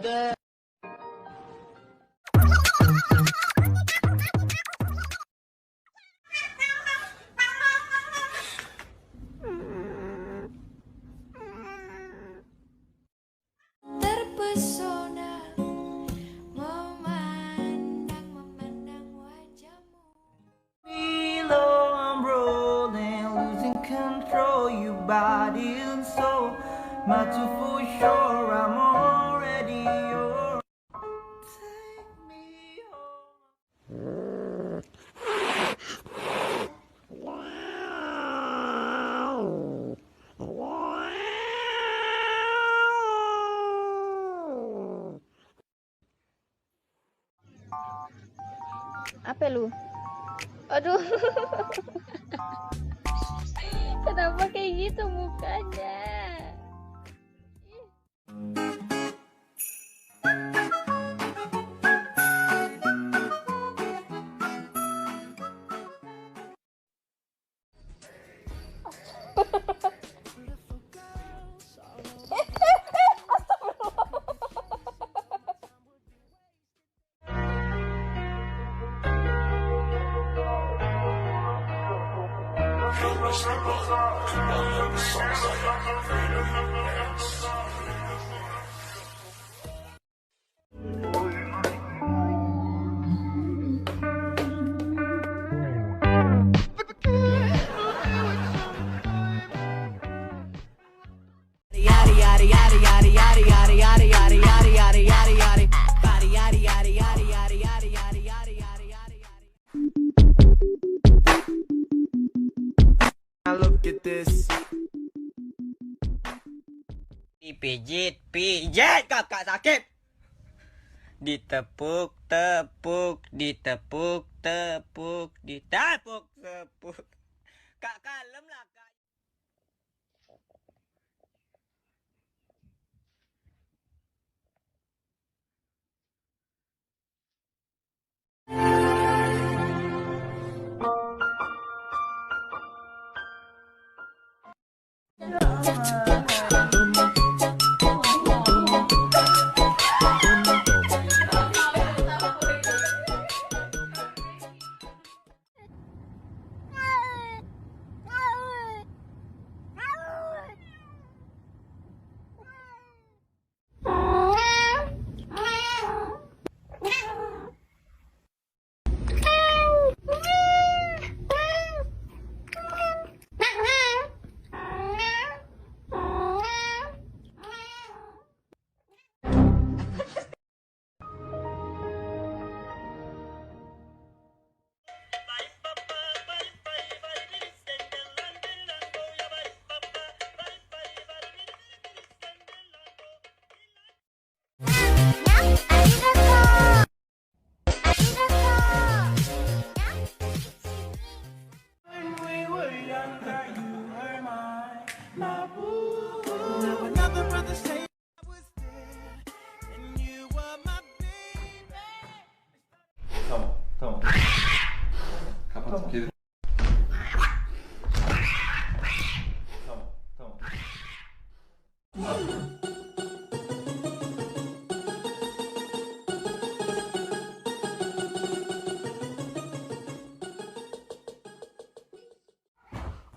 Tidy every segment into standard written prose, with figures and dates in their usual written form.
together. Terpesona memandang wajahmu. Below I'm rolling, losing control, your body and soul. Not too for sure, I'm already yours. Take me home. Apa lu? Aduh. Kenapa kayak gitu mukanya? Now look at this. Dipijit, pijit, kakak sakit. Ditepuk, tepuk, ditepuk, tepuk, ditepuk, tepuk. Kak kalem lah kak.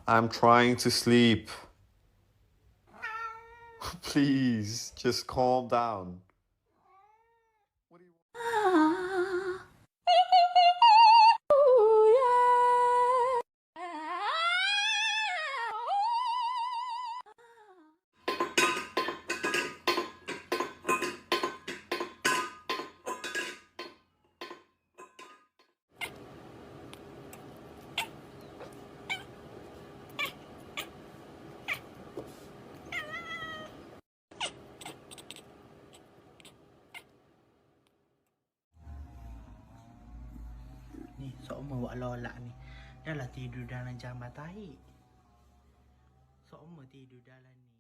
I'm trying to sleep. Please, just calm down. What do you want? Nih, sok mau lola nih. Dah lah tidur dalam jamban tahi. Sok mau tidur dalam ni.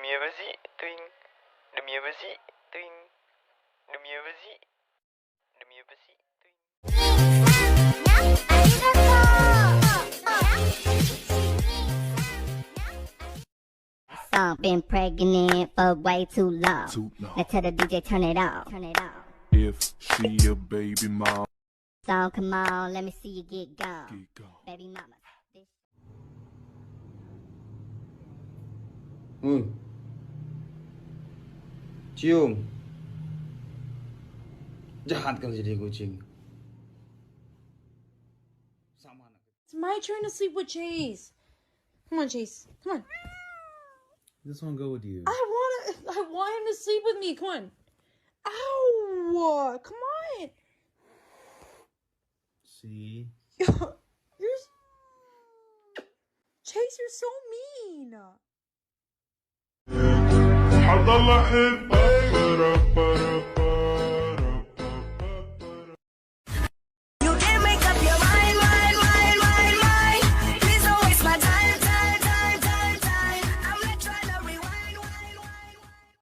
Demi apa sih, Twing? Demi apa sih, Twing? Demi apa sih? Demi apa sih, Twing? Song been pregnant for way too long. Now tell the DJ turn it off. If she a baby mom, Song, come on, let me see you get gone. Baby mama. Cium. Jahat kali jadi kucing. Sama anak. It's my turn to sleep with Chase. Come on, Chase. Come on. I just want to go with you. I want him to sleep with me. Come on. Ow! Come on. See? You're Chase, you're so mean.